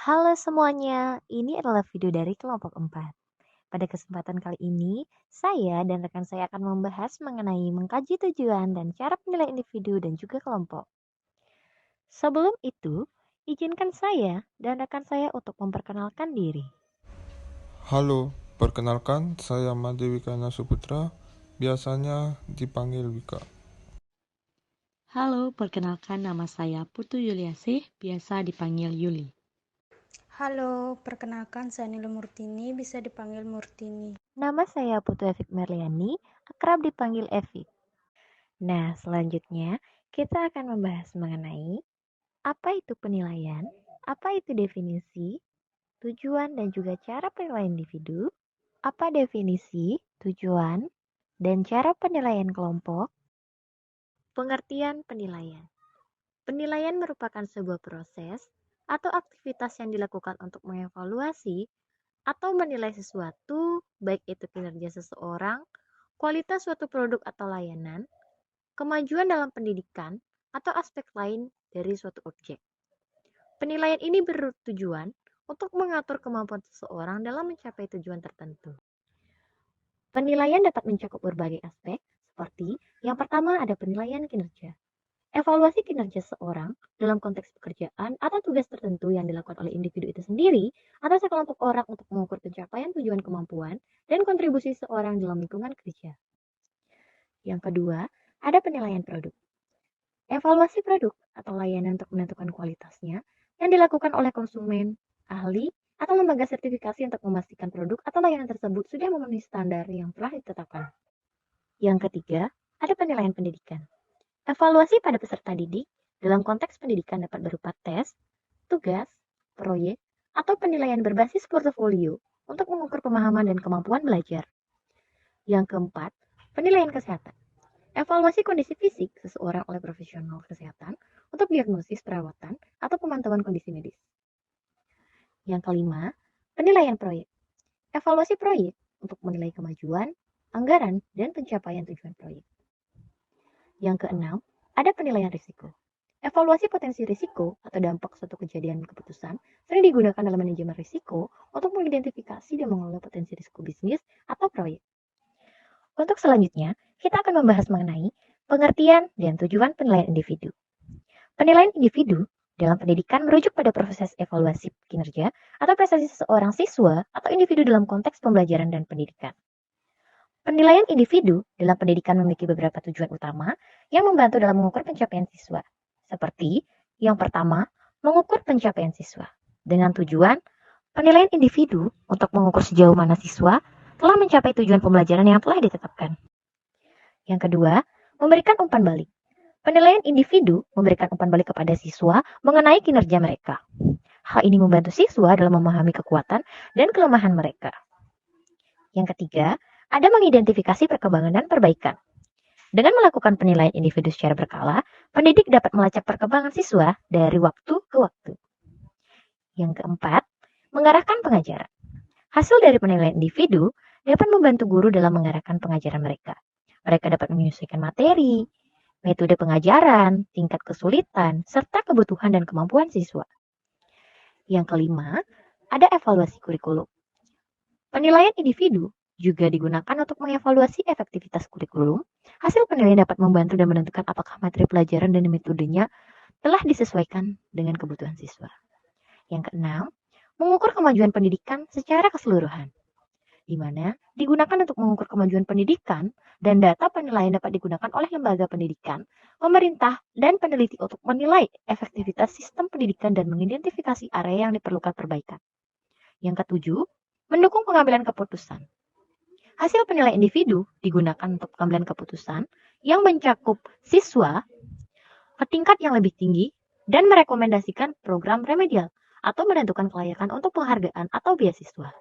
Halo semuanya, ini adalah video dari kelompok 4. Pada kesempatan kali ini, saya dan rekan saya akan membahas mengenai mengkaji tujuan dan cara penilaian individu dan juga kelompok. Sebelum itu, izinkan saya dan rekan saya untuk memperkenalkan diri. Halo, perkenalkan saya Made Wikana Suputra, biasanya dipanggil Wika. Halo, perkenalkan nama saya Putu Yuliasih, biasa dipanggil Yuli. Halo, perkenalkan saya Nila Murtini, bisa dipanggil Murtini. Nama saya Putu Evik Merliani, akrab dipanggil Evik. Nah, selanjutnya kita akan membahas mengenai apa itu penilaian, apa itu definisi, tujuan dan juga cara penilaian individu, apa definisi, tujuan, dan cara penilaian kelompok. Pengertian penilaian. Penilaian merupakan sebuah proses atau aktivitas yang dilakukan untuk mengevaluasi atau menilai sesuatu, baik itu kinerja seseorang, kualitas suatu produk atau layanan, kemajuan dalam pendidikan, atau aspek lain dari suatu objek. Penilaian ini bertujuan untuk mengatur kemampuan seseorang dalam mencapai tujuan tertentu. Penilaian dapat mencakup berbagai aspek, seperti yang pertama ada penilaian kinerja. Evaluasi kinerja seseorang dalam konteks pekerjaan atau tugas tertentu yang dilakukan oleh individu itu sendiri atau sekelompok orang untuk mengukur pencapaian tujuan kemampuan dan kontribusi seseorang dalam lingkungan kerja. Yang kedua, ada penilaian produk. Evaluasi produk atau layanan untuk menentukan kualitasnya yang dilakukan oleh konsumen, ahli, atau lembaga sertifikasi untuk memastikan produk atau layanan tersebut sudah memenuhi standar yang telah ditetapkan. Yang ketiga, ada penilaian pendidikan. Evaluasi pada peserta didik dalam konteks pendidikan dapat berupa tes, tugas, proyek, atau penilaian berbasis portofolio untuk mengukur pemahaman dan kemampuan belajar. Yang keempat, penilaian kesehatan. Evaluasi kondisi fisik seseorang oleh profesional kesehatan untuk diagnosis perawatan atau pemantauan kondisi medis. Yang kelima, penilaian proyek. Evaluasi proyek untuk menilai kemajuan, anggaran, dan pencapaian tujuan proyek. Yang keenam, ada penilaian risiko. Evaluasi potensi risiko atau dampak suatu kejadian keputusan sering digunakan dalam manajemen risiko untuk mengidentifikasi dan mengelola potensi risiko bisnis atau proyek. Untuk selanjutnya, kita akan membahas mengenai pengertian dan tujuan penilaian individu. Penilaian individu dalam pendidikan merujuk pada proses evaluasi kinerja atau prestasi seseorang siswa atau individu dalam konteks pembelajaran dan pendidikan. Penilaian individu dalam pendidikan memiliki beberapa tujuan utama yang membantu dalam mengukur pencapaian siswa. Seperti yang pertama, mengukur pencapaian siswa dengan tujuan penilaian individu untuk mengukur sejauh mana siswa telah mencapai tujuan pembelajaran yang telah ditetapkan. Yang kedua, memberikan umpan balik. Penilaian individu memberikan umpan balik kepada siswa mengenai kinerja mereka. Hal ini membantu siswa dalam memahami kekuatan dan kelemahan mereka. Yang ketiga, ada mengidentifikasi perkembangan dan perbaikan. Dengan melakukan penilaian individu secara berkala, pendidik dapat melacak perkembangan siswa dari waktu ke waktu. Yang keempat, mengarahkan pengajaran. Hasil dari penilaian individu dapat membantu guru dalam mengarahkan pengajaran mereka. Mereka dapat menyesuaikan materi, metode pengajaran, tingkat kesulitan, serta kebutuhan dan kemampuan siswa. Yang kelima, ada evaluasi kurikulum. Penilaian individu juga digunakan untuk mengevaluasi efektivitas kurikulum. Hasil penilaian dapat membantu dan menentukan apakah materi pelajaran dan metodenya telah disesuaikan dengan kebutuhan siswa. Yang keenam, mengukur kemajuan pendidikan secara keseluruhan, di mana digunakan untuk mengukur kemajuan pendidikan dan data penilaian dapat digunakan oleh lembaga pendidikan, pemerintah, dan peneliti untuk menilai efektivitas sistem pendidikan dan mengidentifikasi area yang diperlukan perbaikan. Yang ketujuh, mendukung pengambilan keputusan. Hasil penilaian individu digunakan untuk pengambilan keputusan yang mencakup siswa ke tingkat yang lebih tinggi dan merekomendasikan program remedial atau menentukan kelayakan untuk penghargaan atau beasiswa.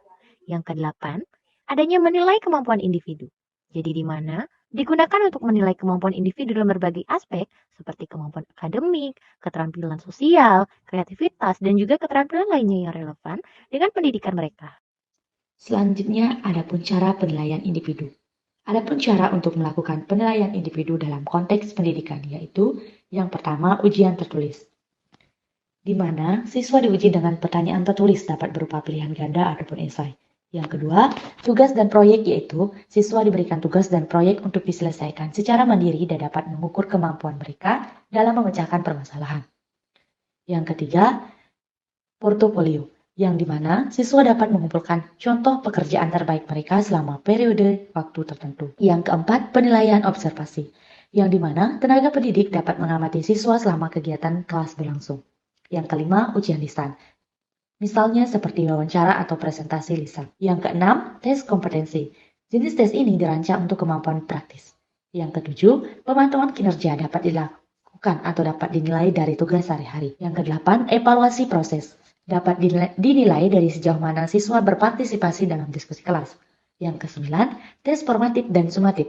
Yang kedelapan, adanya menilai kemampuan individu. Jadi di mana digunakan untuk menilai kemampuan individu dalam berbagai aspek seperti kemampuan akademik, keterampilan sosial, kreativitas, dan juga keterampilan lainnya yang relevan dengan pendidikan mereka. Selanjutnya, ada pun cara penilaian individu. Adapun cara untuk melakukan penilaian individu dalam konteks pendidikan, yaitu yang pertama, ujian tertulis. di mana siswa diuji dengan pertanyaan tertulis dapat berupa pilihan ganda ataupun esai. Yang kedua, tugas dan proyek, yaitu siswa diberikan tugas dan proyek untuk diselesaikan secara mandiri dan dapat mengukur kemampuan mereka dalam memecahkan permasalahan. Yang ketiga, portofolio, yang dimana siswa dapat mengumpulkan contoh pekerjaan terbaik mereka selama periode waktu tertentu. Yang keempat, penilaian observasi, yang dimana tenaga pendidik dapat mengamati siswa selama kegiatan kelas berlangsung. Yang kelima, ujian lisan, misalnya seperti wawancara atau presentasi lisan. Yang keenam, tes kompetensi. Jenis tes ini dirancang untuk kemampuan praktis. Yang ketujuh, pemantauan kinerja dapat dilakukan atau dapat dinilai dari tugas sehari-hari. Yang kedelapan, evaluasi proses. Dapat dinilai dari sejauh mana siswa berpartisipasi dalam diskusi kelas. Yang kesembilan, tes formatif dan sumatif.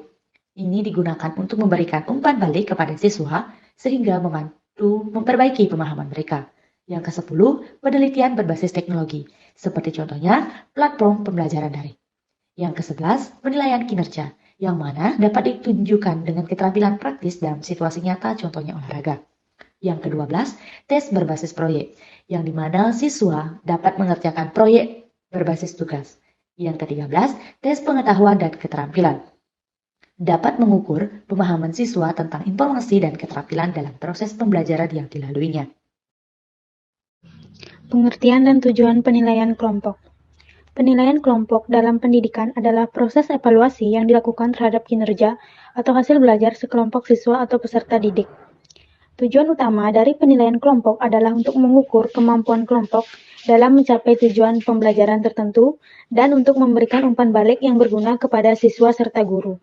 Ini digunakan untuk memberikan umpan balik kepada siswa sehingga membantu memperbaiki pemahaman mereka. Yang ke-10, penelitian berbasis teknologi, seperti contohnya platform pembelajaran daring. Yang ke-11, penilaian kinerja, yang mana dapat ditunjukkan dengan keterampilan praktis dalam situasi nyata, contohnya olahraga. Yang ke-12, tes berbasis proyek, yang dimana siswa dapat mengerjakan proyek berbasis tugas. Yang ke-13, tes pengetahuan dan keterampilan, dapat mengukur pemahaman siswa tentang informasi dan keterampilan dalam proses pembelajaran yang dilaluinya. Pengertian dan tujuan penilaian kelompok. Penilaian kelompok dalam pendidikan adalah proses evaluasi yang dilakukan terhadap kinerja atau hasil belajar sekelompok siswa atau peserta didik. Tujuan utama dari penilaian kelompok adalah untuk mengukur kemampuan kelompok dalam mencapai tujuan pembelajaran tertentu dan untuk memberikan umpan balik yang berguna kepada siswa serta guru.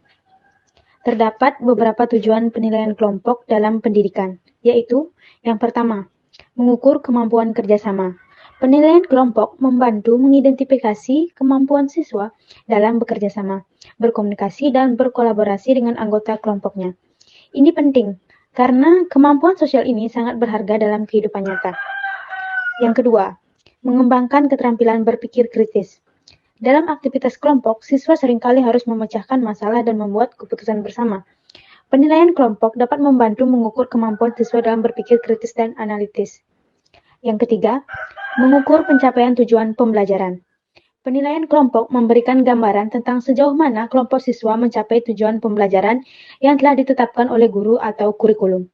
Terdapat beberapa tujuan penilaian kelompok dalam pendidikan, yaitu yang pertama, mengukur kemampuan kerjasama. Penilaian kelompok membantu mengidentifikasi kemampuan siswa dalam bekerja sama, berkomunikasi, dan berkolaborasi dengan anggota kelompoknya. Ini penting, karena kemampuan sosial ini sangat berharga dalam kehidupan nyata. Yang kedua, mengembangkan keterampilan berpikir kritis. Dalam aktivitas kelompok, siswa seringkali harus memecahkan masalah dan membuat keputusan bersama. Penilaian kelompok dapat membantu mengukur kemampuan siswa dalam berpikir kritis dan analitis. Yang ketiga, mengukur pencapaian tujuan pembelajaran. Penilaian kelompok memberikan gambaran tentang sejauh mana kelompok siswa mencapai tujuan pembelajaran yang telah ditetapkan oleh guru atau kurikulum.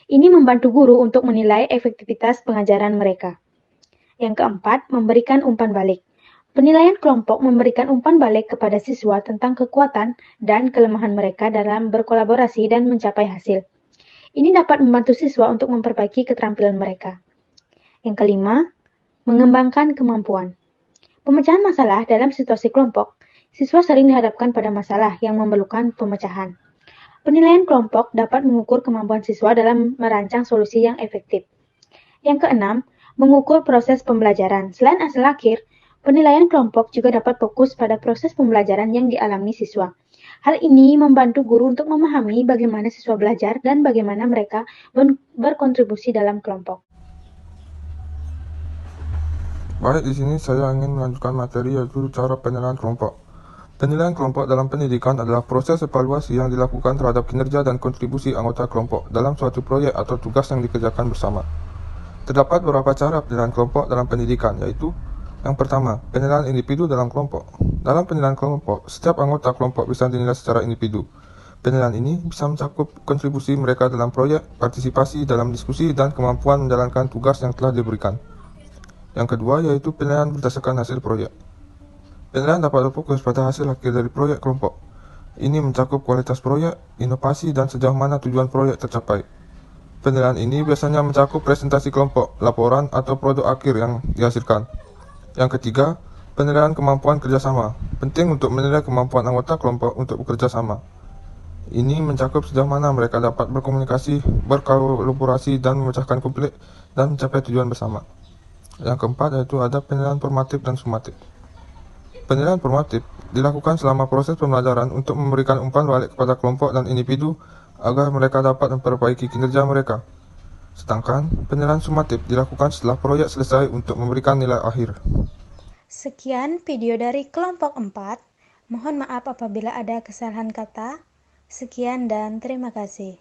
Ini membantu guru untuk menilai efektivitas pengajaran mereka. Yang keempat, memberikan umpan balik. Penilaian kelompok memberikan umpan balik kepada siswa tentang kekuatan dan kelemahan mereka dalam berkolaborasi dan mencapai hasil. Ini dapat membantu siswa untuk memperbaiki keterampilan mereka. Yang kelima, mengembangkan kemampuan. Pemecahan masalah dalam situasi kelompok, siswa sering dihadapkan pada masalah yang memerlukan pemecahan. Penilaian kelompok dapat mengukur kemampuan siswa dalam merancang solusi yang efektif. Yang keenam, mengukur proses pembelajaran. Selain hasil akhir, penilaian kelompok juga dapat fokus pada proses pembelajaran yang dialami siswa. Hal ini membantu guru untuk memahami bagaimana siswa belajar dan bagaimana mereka berkontribusi dalam kelompok. Baik, di sini saya ingin melanjutkan materi yaitu cara penilaian kelompok. Penilaian kelompok dalam pendidikan adalah proses evaluasi yang dilakukan terhadap kinerja dan kontribusi anggota kelompok dalam suatu proyek atau tugas yang dikerjakan bersama. Terdapat beberapa cara penilaian kelompok dalam pendidikan, yaitu yang pertama, penilaian individu dalam kelompok. Dalam penilaian kelompok, setiap anggota kelompok bisa dinilai secara individu. Penilaian ini bisa mencakup kontribusi mereka dalam proyek, partisipasi dalam diskusi, dan kemampuan menjalankan tugas yang telah diberikan. Yang kedua yaitu penilaian berdasarkan hasil proyek. Penilaian dapat berfokus pada hasil akhir dari proyek kelompok. Ini mencakup kualitas proyek, inovasi, dan sejauh mana tujuan proyek tercapai. Penilaian ini biasanya mencakup presentasi kelompok, laporan, atau produk akhir yang dihasilkan. Yang ketiga, penilaian kemampuan kerjasama. Penting untuk menilai kemampuan anggota kelompok untuk bekerja sama. Ini mencakup sejauh mana mereka dapat berkomunikasi, berkolaborasi, dan memecahkan konflik dan mencapai tujuan bersama. Yang keempat yaitu ada penilaian formatif dan sumatif. Penilaian formatif dilakukan selama proses pembelajaran untuk memberikan umpan balik kepada kelompok dan individu agar mereka dapat memperbaiki kinerja mereka. Sedangkan penilaian sumatif dilakukan setelah proyek selesai untuk memberikan nilai akhir. Sekian video dari kelompok 4. Mohon maaf apabila ada kesalahan kata. Sekian dan terima kasih.